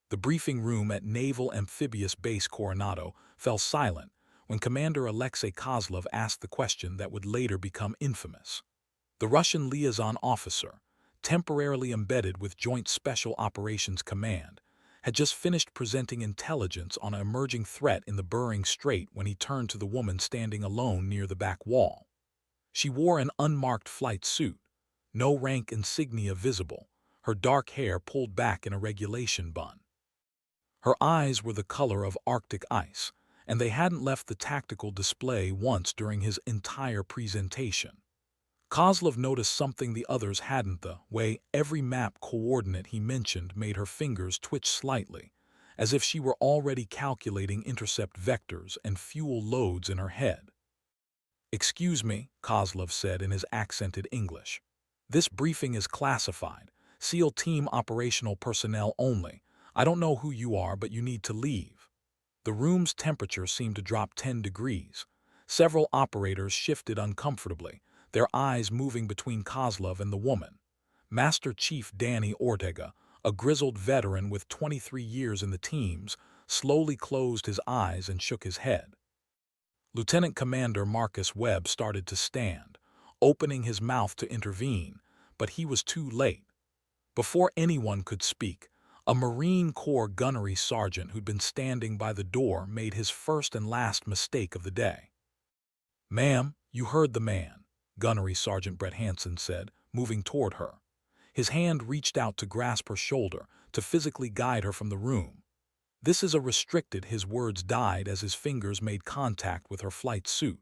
The briefing room at Naval Amphibious Base Coronado fell silent when Commander Alexei Kozlov asked the question that would later become infamous. The Russian liaison officer, temporarily embedded with Joint Special Operations Command, had just finished presenting intelligence on an emerging threat in the Bering Strait when he turned to the woman standing alone near the back wall. She wore an unmarked flight suit, no rank insignia visible, her dark hair pulled back in a regulation bun. Her eyes were the color of Arctic ice, and they hadn't left the tactical display once during his entire presentation. Kozlov noticed something the others hadn't: the way every map coordinate he mentioned made her fingers twitch slightly, as if she were already calculating intercept vectors and fuel loads in her head. "Excuse me," Kozlov said in his accented English. "This briefing is classified, SEAL team operational personnel only. I don't know who you are, but you need to leave." The room's temperature seemed to drop 10 degrees. Several operators shifted uncomfortably, their eyes moving between Kozlov and the woman. Master Chief Danny Ortega, a grizzled veteran with 23 years in the teams, slowly closed his eyes and shook his head. Lieutenant Commander Marcus Webb started to stand, opening his mouth to intervene, but he was too late. Before anyone could speak, a Marine Corps gunnery sergeant who'd been standing by the door made his first and last mistake of the day. "Ma'am, you heard the man," Gunnery Sergeant Brett Hansen said, moving toward her. His hand reached out to grasp her shoulder, to physically guide her from the room. "This is a restricted," his words died as his fingers made contact with her flight suit.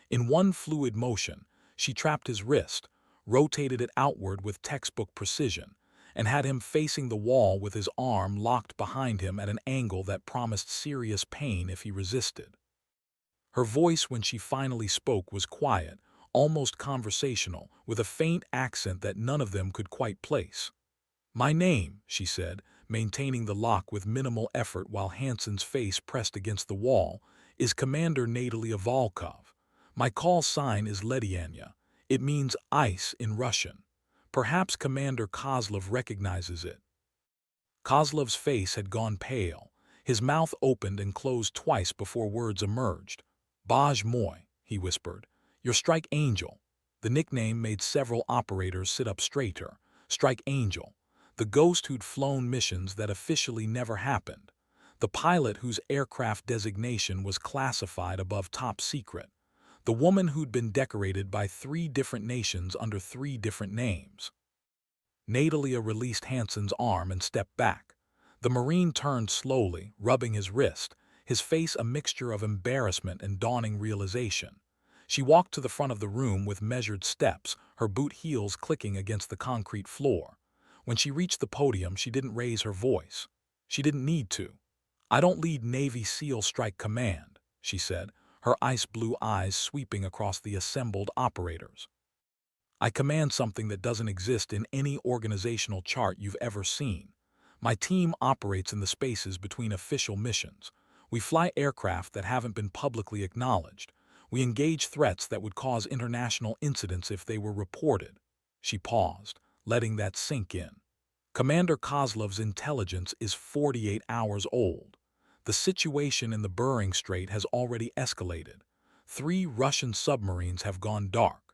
In one fluid motion, she trapped his wrist, rotated it outward with textbook precision, and had him facing the wall with his arm locked behind him at an angle that promised serious pain if he resisted. Her voice when she finally spoke was quiet, almost conversational, with a faint accent that none of them could quite place. "My name," she said, maintaining the lock with minimal effort while Hansen's face pressed against the wall, "is Commander Natalia Volkov. My call sign is Ledianya. It means ice in Russian. Perhaps Commander Kozlov recognizes it." Kozlov's face had gone pale. His mouth opened and closed twice before words emerged. "Baj moi," he whispered. "Your Strike Angel." The nickname made several operators sit up straighter. Strike Angel. The ghost who'd flown missions that officially never happened. The pilot whose aircraft designation was classified above top secret. The woman who'd been decorated by 3 different nations under 3 different names. Natalia released Hansen's arm and stepped back. The Marine turned slowly, rubbing his wrist, his face a mixture of embarrassment and dawning realization. She walked to the front of the room with measured steps, her boot heels clicking against the concrete floor. When she reached the podium, she didn't raise her voice. She didn't need to. "I don't lead Navy SEAL Strike Command," she said, her ice-blue eyes sweeping across the assembled operators. "I command something that doesn't exist in any organizational chart you've ever seen. My team operates in the spaces between official missions. We fly aircraft that haven't been publicly acknowledged. We engage threats that would cause international incidents if they were reported." She paused, letting that sink in. "Commander Kozlov's intelligence is 48 hours old. The situation in the Bering Strait has already escalated. 3 Russian submarines have gone dark.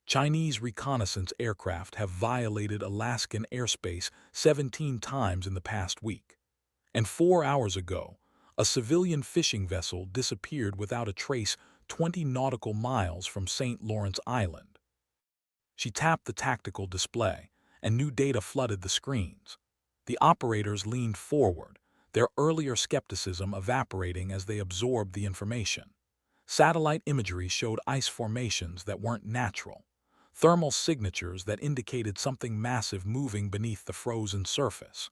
Chinese reconnaissance aircraft have violated Alaskan airspace 17 times in the past week. And 4 hours ago, a civilian fishing vessel disappeared without a trace 20 nautical miles from St. Lawrence Island." She tapped the tactical display, and new data flooded the screens. The operators leaned forward, their earlier skepticism evaporating as they absorbed the information. Satellite imagery showed ice formations that weren't natural, thermal signatures that indicated something massive moving beneath the frozen surface,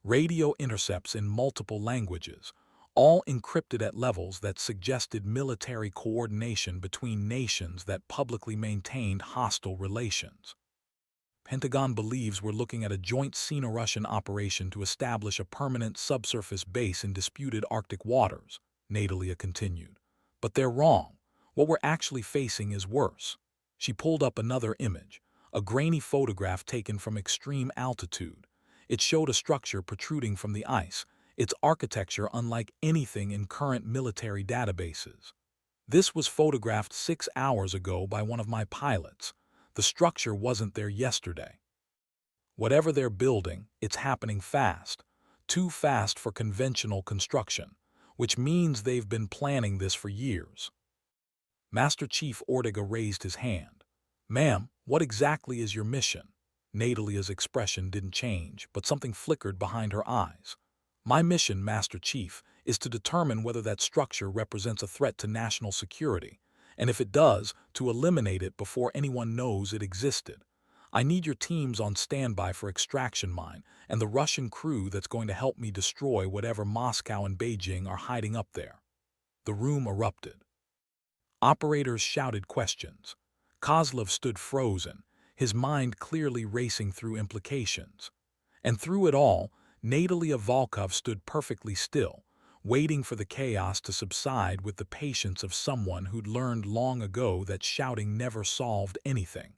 radio intercepts in multiple languages, all encrypted at levels that suggested military coordination between nations that publicly maintained hostile relations. "Pentagon believes we're looking at a joint Sino-Russian operation to establish a permanent subsurface base in disputed Arctic waters," Natalia continued. "But they're wrong. What we're actually facing is worse." She pulled up another image, a grainy photograph taken from extreme altitude. It showed a structure protruding from the ice, its architecture unlike anything in current military databases. This was photographed 6 hours ago by one of my pilots. The structure wasn't there yesterday. Whatever they're building, it's happening fast. Too fast for conventional construction, which means they've been planning this for years. Master Chief Ortega raised his hand. Ma'am, what exactly is your mission? Nadalia's expression didn't change, but something flickered behind her eyes. My mission, Master Chief, is to determine whether that structure represents a threat to national security, and if it does, to eliminate it before anyone knows it existed. I need your teams on standby for extraction mine and the Russian crew that's going to help me destroy whatever Moscow and Beijing are hiding up there. The room erupted. Operators shouted questions. Kozlov stood frozen, his mind clearly racing through implications. And through it all, Natalia Volkov stood perfectly still, waiting for the chaos to subside with the patience of someone who'd learned long ago that shouting never solved anything.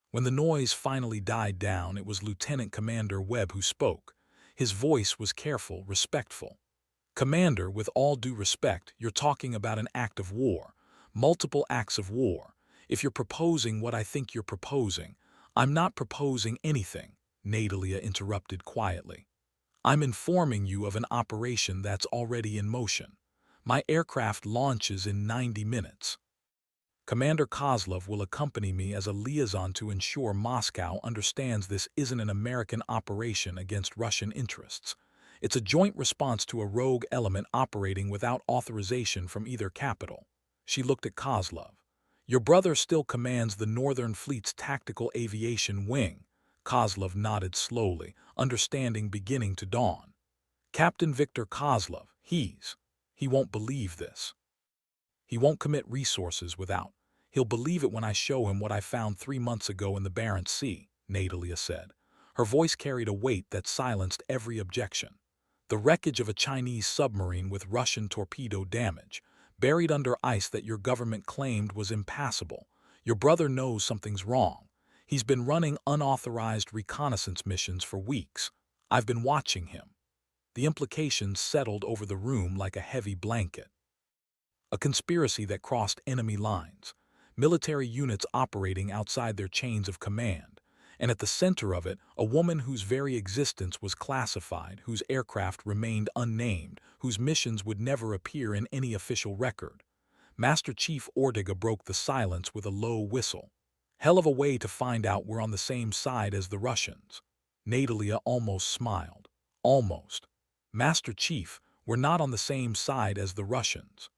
When the noise finally died down, it was Lieutenant Commander Webb who spoke. His voice was careful, respectful. Commander, with all due respect, you're talking about an act of war, multiple acts of war. If you're proposing what I think you're proposing, I'm not proposing anything, Natalia interrupted quietly. I'm informing you of an operation that's already in motion. My aircraft launches in 90 minutes. Commander Kozlov will accompany me as a liaison to ensure Moscow understands this isn't an American operation against Russian interests. It's a joint response to a rogue element operating without authorization from either capital. She looked at Kozlov. Your brother still commands the Northern Fleet's Tactical Aviation Wing. Kozlov nodded slowly, understanding beginning to dawn. Captain Viktor Kozlov, he won't believe this. He won't commit resources without. He'll believe it when I show him what I found 3 months ago in the Barents Sea, Natalia said. Her voice carried a weight that silenced every objection. The wreckage of a Chinese submarine with Russian torpedo damage, buried under ice that your government claimed was impassable. Your brother knows something's wrong. He's been running unauthorized reconnaissance missions for weeks. I've been watching him. The implications settled over the room like a heavy blanket. A conspiracy that crossed enemy lines, military units operating outside their chains of command, and at the center of it, a woman whose very existence was classified, whose aircraft remained unnamed, whose missions would never appear in any official record. Master Chief Ortega broke the silence with a low whistle. Hell of a way to find out we're on the same side as the Russians. Natalia almost smiled. Almost. Master Chief, we're not on the same side as the Russians.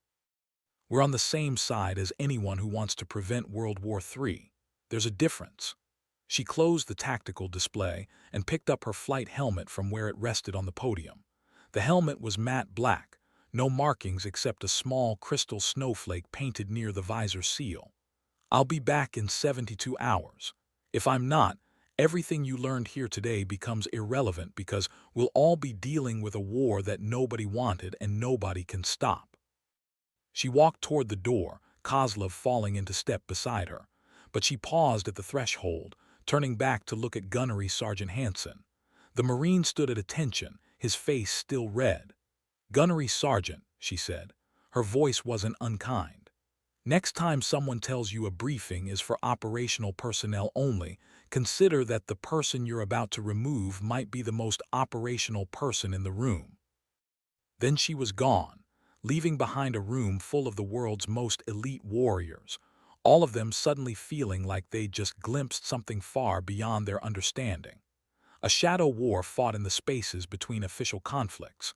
We're on the same side as anyone who wants to prevent World War III. There's a difference. She closed the tactical display and picked up her flight helmet from where it rested on the podium. The helmet was matte black, no markings except a small crystal snowflake painted near the visor seal. I'll be back in 72 hours. If I'm not, everything you learned here today becomes irrelevant because we'll all be dealing with a war that nobody wanted and nobody can stop. She walked toward the door, Kozlov falling into step beside her, but she paused at the threshold, turning back to look at Gunnery Sergeant Hansen. The Marine stood at attention, his face still red. Gunnery Sergeant, she said. Her voice wasn't unkind. Next time someone tells you a briefing is for operational personnel only, consider that the person you're about to remove might be the most operational person in the room. Then she was gone, leaving behind a room full of the world's most elite warriors, all of them suddenly feeling like they'd just glimpsed something far beyond their understanding. A shadow war fought in the spaces between official conflicts,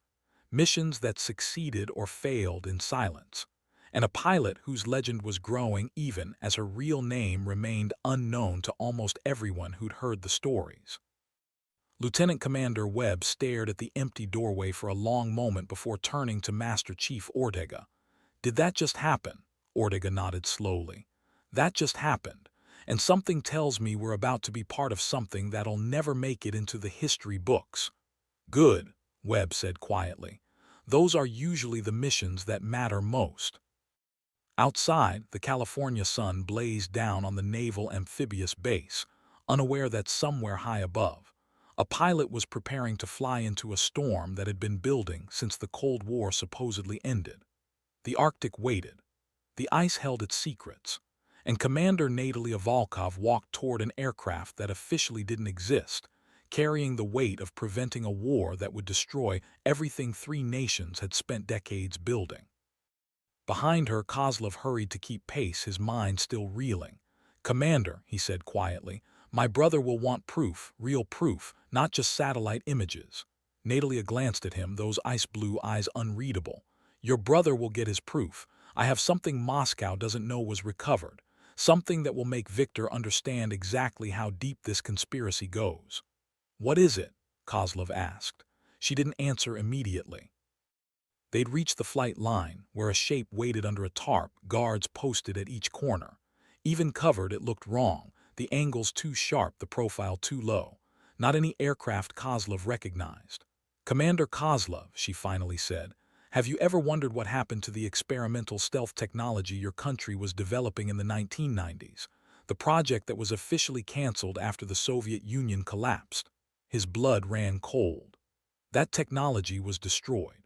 missions that succeeded or failed in silence, and a pilot whose legend was growing even as her real name remained unknown to almost everyone who'd heard the stories. Lieutenant Commander Webb stared at the empty doorway for a long moment before turning to Master Chief Ortega. Did that just happen? Ortega nodded slowly. That just happened, and something tells me we're about to be part of something that'll never make it into the history books. Good, Webb said quietly. Those are usually the missions that matter most. Outside, the California sun blazed down on the naval amphibious base, unaware that somewhere high above, A pilot was preparing to fly into a storm that had been building since the Cold War supposedly ended. The Arctic waited. The ice held its secrets, and Commander Natalia Volkov walked toward an aircraft that officially didn't exist, carrying the weight of preventing a war that would destroy everything three nations had spent decades building. Behind her, Kozlov hurried to keep pace, his mind still reeling. "Commander," he said quietly, "my brother will want proof, real proof, not just satellite images." Natalia glanced at him, those ice-blue eyes unreadable. "Your brother will get his proof. I have something Moscow doesn't know was recovered, something that will make Victor understand exactly how deep this conspiracy goes." "What is it?" Kozlov asked. She didn't answer immediately. They'd reached the flight line, where a shape waited under a tarp, guards posted at each corner. Even covered, it looked wrong, the angles too sharp, the profile too low. Not any aircraft Kozlov recognized. "Commander Kozlov," she finally said, "have you ever wondered what happened to the experimental stealth technology your country was developing in the 1990s? The project that was officially canceled after the Soviet Union collapsed." His blood ran cold. That technology was destroyed.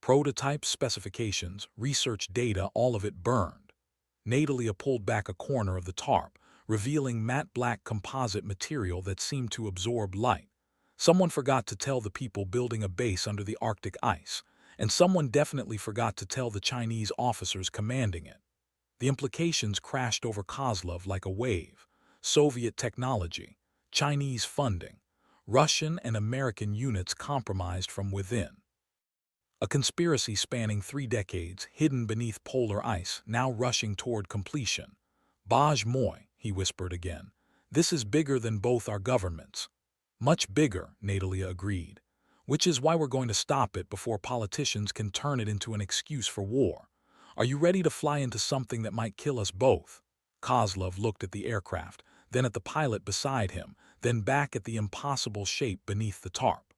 Prototypes, specifications, research data, all of it burned. Natalia pulled back a corner of the tarp, revealing matte black composite material that seemed to absorb light. Someone forgot to tell the people building a base under the Arctic ice, and someone definitely forgot to tell the Chinese officers commanding it. The implications crashed over Kozlov like a wave. Soviet technology, Chinese funding, Russian and American units compromised from within. A conspiracy spanning 3 decades, hidden beneath polar ice, now rushing toward completion. "Baj moi," he whispered again. "This is bigger than both our governments." "Much bigger," Natalia agreed. "Which is why we're going to stop it before politicians can turn it into an excuse for war. Are you ready to fly into something that might kill us both?" Kozlov looked at the aircraft, then at the pilot beside him, then back at the impossible shape beneath the tarp.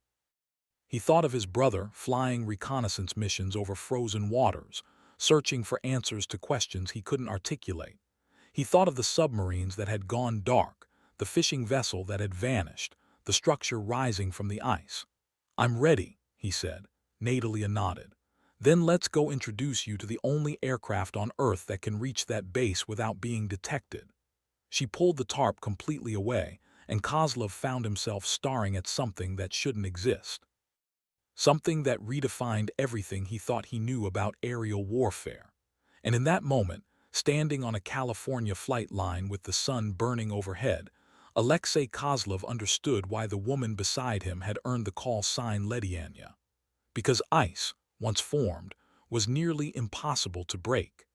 He thought of his brother flying reconnaissance missions over frozen waters, searching for answers to questions he couldn't articulate. He thought of the submarines that had gone dark, the fishing vessel that had vanished, the structure rising from the ice. "I'm ready," he said. Natalia nodded. "Then let's go introduce you to the only aircraft on Earth that can reach that base without being detected." She pulled the tarp completely away, and Kozlov found himself staring at something that shouldn't exist. Something that redefined everything he thought he knew about aerial warfare. And in that moment, standing on a California flight line with the sun burning overhead, Alexei Kozlov understood why the woman beside him had earned the call sign Ledianya. Because ice, once formed, was nearly impossible to break.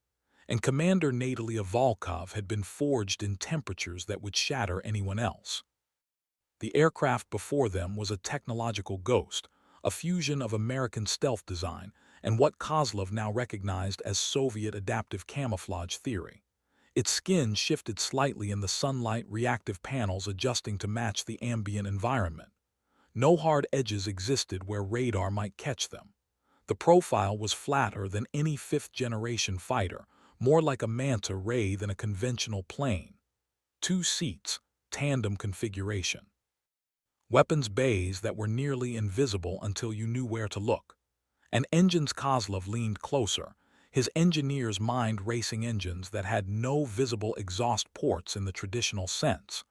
And Commander Natalia Volkov had been forged in temperatures that would shatter anyone else. The aircraft before them was a technological ghost, a fusion of American stealth design and what Kozlov now recognized as Soviet adaptive camouflage theory. Its skin shifted slightly in the sunlight, reactive panels adjusting to match the ambient environment. No hard edges existed where radar might catch them. The profile was flatter than any fifth-generation fighter, more like a manta ray than a conventional plane. 2 seats, tandem configuration. Weapons bays that were nearly invisible until you knew where to look. And engines. Kozlov leaned closer, his engineers mind racing engines that had no visible exhaust ports in the traditional sense.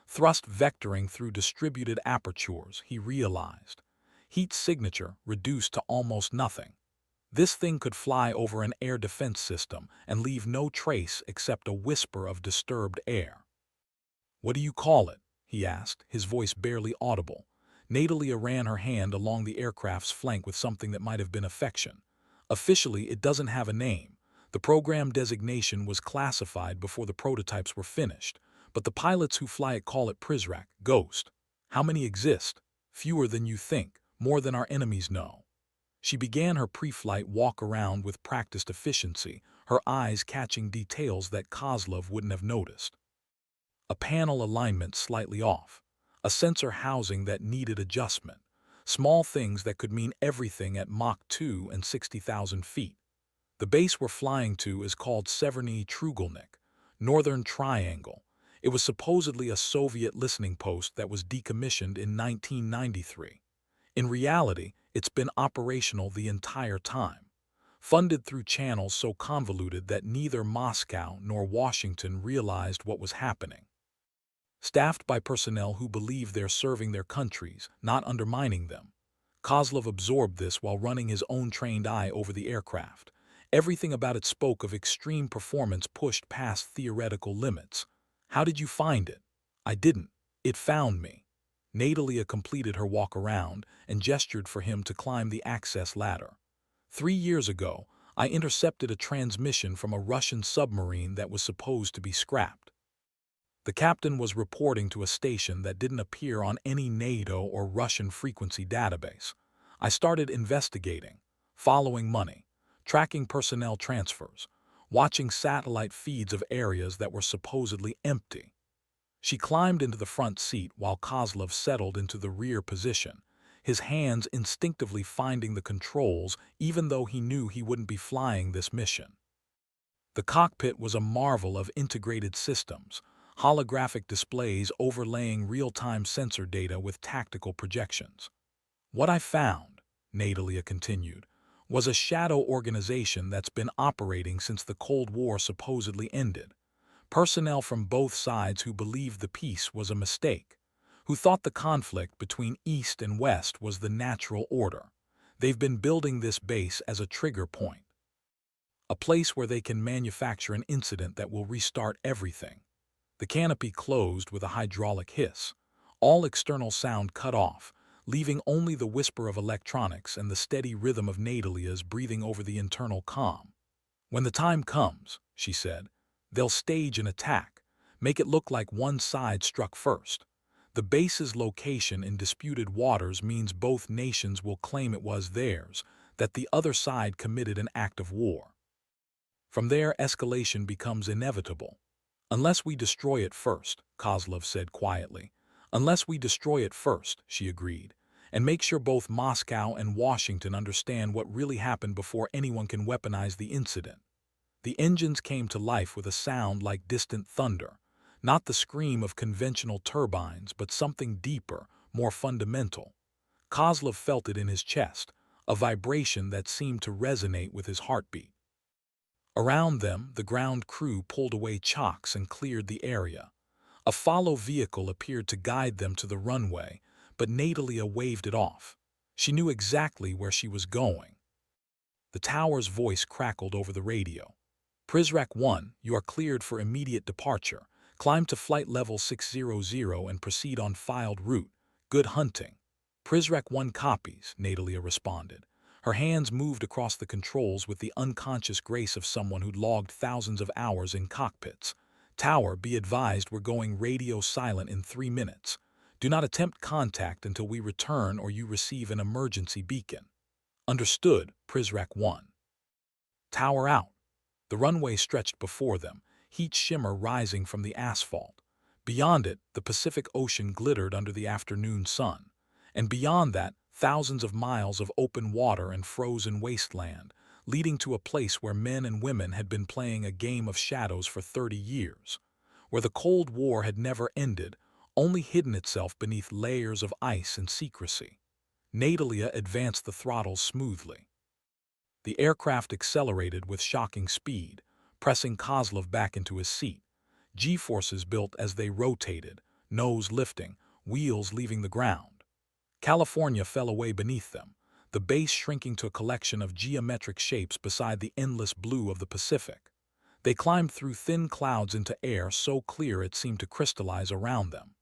Thrust vectoring through distributed apertures, he realized. Heat signature reduced to almost nothing. This thing could fly over an air defense system and leave no trace except a whisper of disturbed air. "What do you call it?" he asked, his voice barely audible. Natalia ran her hand along the aircraft's flank with something that might have been affection. "Officially, it doesn't have a name. The program designation was classified before the prototypes were finished, but the pilots who fly it call it Prizrak, Ghost. How many exist? Fewer than you think, more than our enemies know." She began her pre-flight walk-around with practiced efficiency, her eyes catching details that Kozlov wouldn't have noticed. A panel alignment slightly off, a sensor housing that needed adjustment, small things that could mean everything at Mach 2 and 60,000 feet. The base we're flying to is called Severny Trugelnik, Northern Triangle. It was supposedly a Soviet listening post that was decommissioned in 1993. In reality, it's been operational the entire time, funded through channels so convoluted that neither Moscow nor Washington realized what was happening. Staffed by personnel who believe they're serving their countries, not undermining them, Kozlov absorbed this while running his own trained eye over the aircraft. Everything about it spoke of extreme performance pushed past theoretical limits. How did you find it? I didn't. It found me. Natalia completed her walk around and gestured for him to climb the access ladder. 3 years ago, I intercepted a transmission from a Russian submarine that was supposed to be scrapped. The captain was reporting to a station that didn't appear on any NATO or Russian frequency database. I started investigating, following money, tracking personnel transfers, watching satellite feeds of areas that were supposedly empty. She climbed into the front seat while Kozlov settled into the rear position, his hands instinctively finding the controls even though he knew he wouldn't be flying this mission. The cockpit was a marvel of integrated systems, holographic displays overlaying real-time sensor data with tactical projections. What I found, Natalia continued, was a shadow organization that's been operating since the Cold War supposedly ended. Personnel from both sides who believed the peace was a mistake, who thought the conflict between East and West was the natural order. They've been building this base as a trigger point, a place where they can manufacture an incident that will restart everything. The canopy closed with a hydraulic hiss, all external sound cut off, leaving only the whisper of electronics and the steady rhythm of Natalia's breathing over the internal calm. When the time comes, she said, they'll stage an attack, make it look like one side struck first. The base's location in disputed waters means both nations will claim it was theirs, that the other side committed an act of war. From there, escalation becomes inevitable. Unless we destroy it first, Kozlov said quietly. Unless we destroy it first, she agreed, and make sure both Moscow and Washington understand what really happened before anyone can weaponize the incident. The engines came to life with a sound like distant thunder, not the scream of conventional turbines, but something deeper, more fundamental. Kozlov felt it in his chest, a vibration that seemed to resonate with his heartbeat. Around them, the ground crew pulled away chocks and cleared the area. A follow vehicle appeared to guide them to the runway, but Natalia waved it off. She knew exactly where she was going. The tower's voice crackled over the radio. Prizrak 1, you are cleared for immediate departure. Climb to flight level 600 and proceed on filed route. Good hunting. Prizrak 1 copies, Natalia responded. Her hands moved across the controls with the unconscious grace of someone who'd logged thousands of hours in cockpits. Tower, be advised we're going radio silent in 3 minutes. Do not attempt contact until we return or you receive an emergency beacon. Understood, Prizrak 1. Tower out. The runway stretched before them, heat shimmer rising from the asphalt. Beyond it, the Pacific Ocean glittered under the afternoon sun. And beyond that, thousands of miles of open water and frozen wasteland, leading to a place where men and women had been playing a game of shadows for 30 years, where the Cold War had never ended, only hidden itself beneath layers of ice and secrecy. Natalia advanced the throttles smoothly. The aircraft accelerated with shocking speed, pressing Kozlov back into his seat. G-forces built as they rotated, nose lifting, wheels leaving the ground. California fell away beneath them, the base shrinking to a collection of geometric shapes beside the endless blue of the Pacific. They climbed through thin clouds into air so clear it seemed to crystallize around them.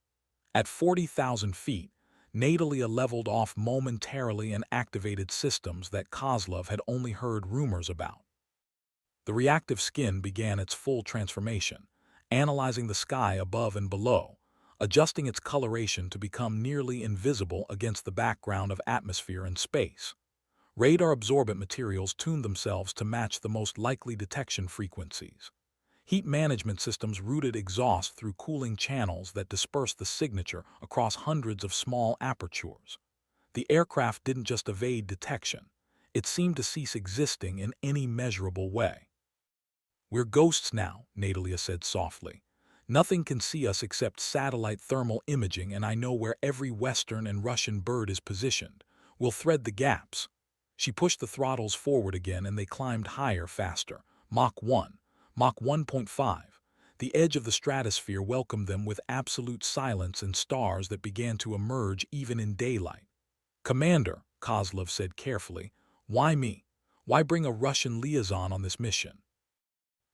At 40,000 feet, Natalia leveled off momentarily and activated systems that Kozlov had only heard rumors about. The reactive skin began its full transformation, analyzing the sky above and below, adjusting its coloration to become nearly invisible against the background of atmosphere and space. Radar-absorbent materials tuned themselves to match the most likely detection frequencies. Heat management systems routed exhaust through cooling channels that dispersed the signature across hundreds of small apertures. The aircraft didn't just evade detection, it seemed to cease existing in any measurable way. We're ghosts now, Natalia said softly. Nothing can see us except satellite thermal imaging, and I know where every Western and Russian bird is positioned. We'll thread the gaps." She pushed the throttles forward again, and they climbed higher, faster. Mach 1, Mach 1.5. The edge of the stratosphere welcomed them with absolute silence and stars that began to emerge even in daylight. "Commander," Kozlov said carefully, "why me? Why bring a Russian liaison on this mission?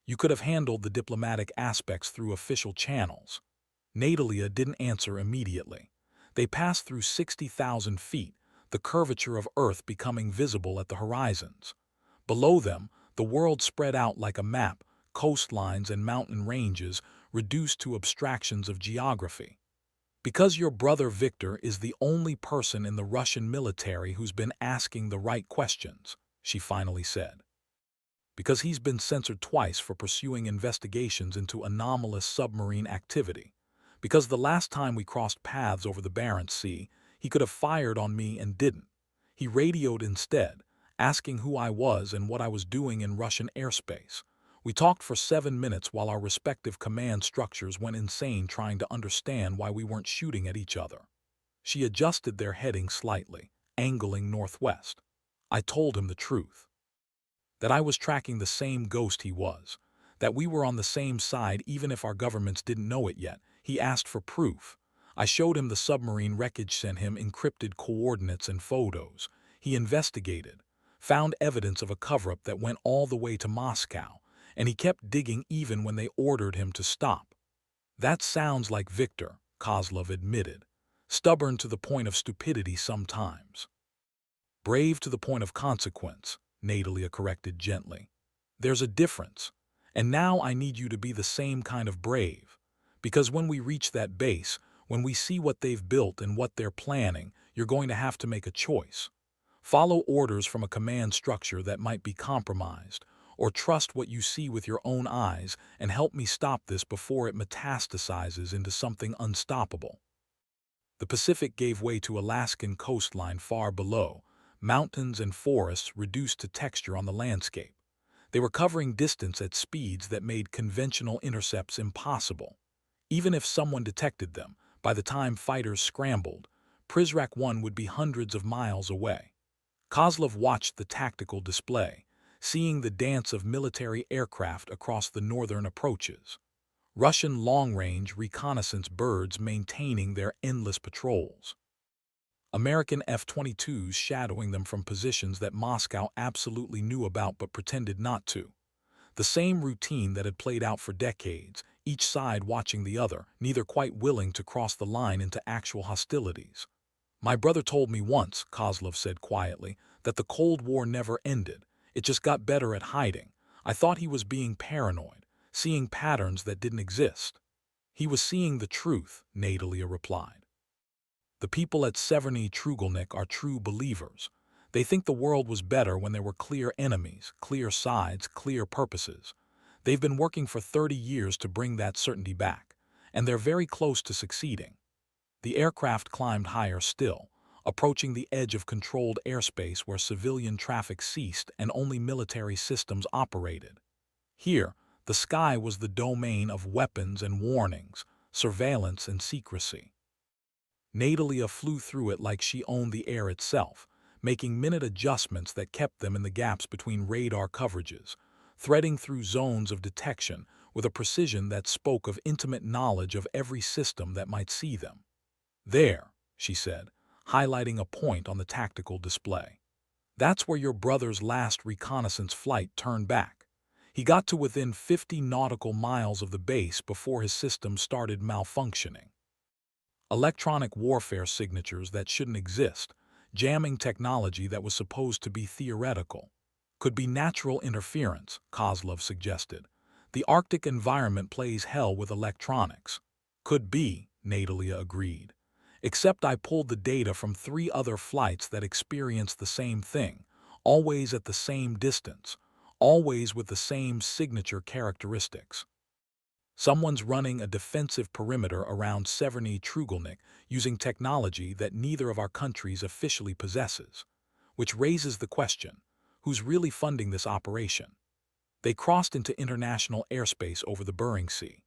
You could have handled the diplomatic aspects through official channels." Natalia didn't answer immediately. They passed through 60,000 feet, the curvature of Earth becoming visible at the horizons. Below them, the world spread out like a map, coastlines and mountain ranges reduced to abstractions of geography. "Because your brother Victor is the only person in the Russian military who's been asking the right questions," she finally said. "Because he's been censored twice for pursuing investigations into anomalous submarine activity. Because the last time we crossed paths over the Barents Sea, he could have fired on me and didn't. He radioed instead, asking who I was and what I was doing in Russian airspace. We talked for 7 minutes while our respective command structures went insane trying to understand why we weren't shooting at each other." She adjusted their heading slightly, angling northwest. "I told him the truth. That I was tracking the same ghost he was. That we were on the same side even if our governments didn't know it yet. He asked for proof. I showed him the submarine wreckage, sent him encrypted coordinates and photos. He investigated, found evidence of a cover-up that went all the way to Moscow, and he kept digging even when they ordered him to stop." "That sounds like Victor," Kozlov admitted. "Stubborn to the point of stupidity sometimes. Brave to the point of consequence," Natalia corrected gently. "There's a difference. And now I need you to be the same kind of brave. Because when we reach that base, when we see what they've built and what they're planning, you're going to have to make a choice. Follow orders from a command structure that might be compromised, or trust what you see with your own eyes and help me stop this before it metastasizes into something unstoppable." The Pacific gave way to Alaskan coastline far below, mountains and forests reduced to texture on the landscape. They were covering distance at speeds that made conventional intercepts impossible. Even if someone detected them, by the time fighters scrambled, Prizrak 1 would be hundreds of miles away. Kozlov watched the tactical display, seeing the dance of military aircraft across the northern approaches. Russian long-range reconnaissance birds maintaining their endless patrols. American F-22s shadowing them from positions that Moscow absolutely knew about but pretended not to. The same routine that had played out for decades, each side watching the other, neither quite willing to cross the line into actual hostilities. "My brother told me once," Kozlov said quietly, "that the Cold War never ended. It just got better at hiding. I thought he was being paranoid, seeing patterns that didn't exist." "He was seeing the truth," Natalia replied. "The people at Severny Trugelnik are true believers. They think the world was better when there were clear enemies, clear sides, clear purposes. They've been working for 30 years to bring that certainty back, and they're very close to succeeding." The aircraft climbed higher still, approaching the edge of controlled airspace where civilian traffic ceased and only military systems operated. Here, the sky was the domain of weapons and warnings, surveillance and secrecy. Natalia flew through it like she owned the air itself, making minute adjustments that kept them in the gaps between radar coverages, threading through zones of detection with a precision that spoke of intimate knowledge of every system that might see them. "There," she said, highlighting a point on the tactical display. "That's where your brother's last reconnaissance flight turned back. He got to within 50 nautical miles of the base before his system started malfunctioning. Electronic warfare signatures that shouldn't exist, jamming technology that was supposed to be theoretical. Could be natural interference," Kozlov suggested. "The Arctic environment plays hell with electronics." "Could be," Natalia agreed. "Except I pulled the data from 3 other flights that experienced the same thing, always at the same distance, always with the same signature characteristics. Someone's running a defensive perimeter around Severny Trugelnik using technology that neither of our countries officially possesses. Which raises the question, who's really funding this operation?" They crossed into international airspace over the Bering Sea.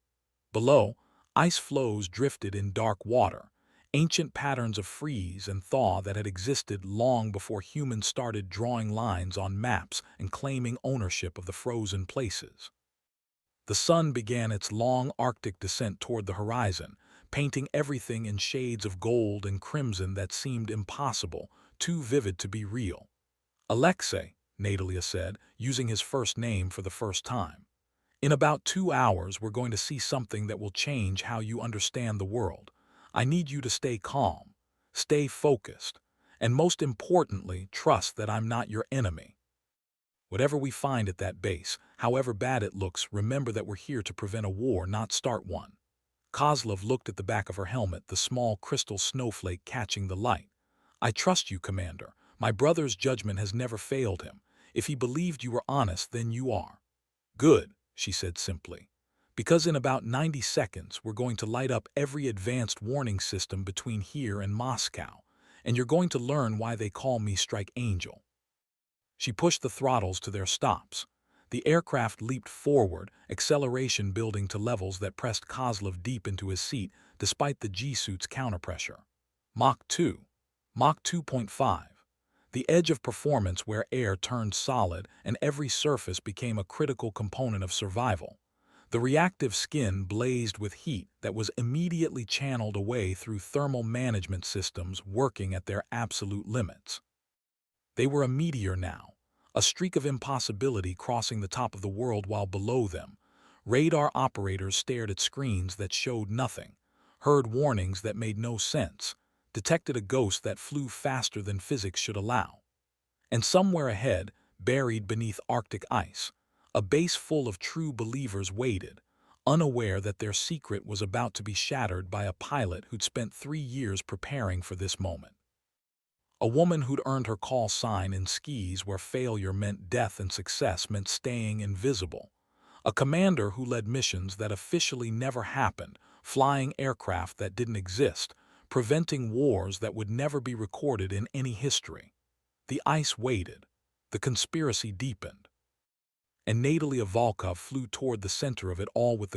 Below, ice floes drifted in dark water, ancient patterns of freeze and thaw that had existed long before humans started drawing lines on maps and claiming ownership of the frozen places. The sun began its long Arctic descent toward the horizon, painting everything in shades of gold and crimson that seemed impossible, too vivid to be real. Alexei, Natalia said, using his first name for the first time. In about 2 hours, we're going to see something that will change how you understand the world. I need you to stay calm, stay focused, and most importantly, trust that I'm not your enemy. Whatever we find at that base, however bad it looks, remember that we're here to prevent a war, not start one. Kozlov looked at the back of her helmet, the small crystal snowflake catching the light. I trust you, Commander. My brother's judgment has never failed him. If he believed you were honest, then you are. Good, she said simply. Because in about 90 seconds, we're going to light up every advanced warning system between here and Moscow, and you're going to learn why they call me Strike Angel. She pushed the throttles to their stops. The aircraft leaped forward, acceleration building to levels that pressed Kozlov deep into his seat despite the G-suit's counterpressure. Mach 2. Mach 2.5. The edge of performance where air turned solid and every surface became a critical component of survival. The reactive skin blazed with heat that was immediately channeled away through thermal management systems working at their absolute limits. They were a meteor now, a streak of impossibility crossing the top of the world while below them. Radar operators stared at screens that showed nothing, heard warnings that made no sense, detected a ghost that flew faster than physics should allow. And somewhere ahead, buried beneath Arctic ice, a base full of true believers waited, unaware that their secret was about to be shattered by a pilot who'd spent 3 years preparing for this moment. A woman who'd earned her call sign in skis where failure meant death and success meant staying invisible. A commander who led missions that officially never happened, flying aircraft that didn't exist, preventing wars that would never be recorded in any history. The ice waited. The conspiracy deepened. And Natalia Volkov flew toward the center of it all with the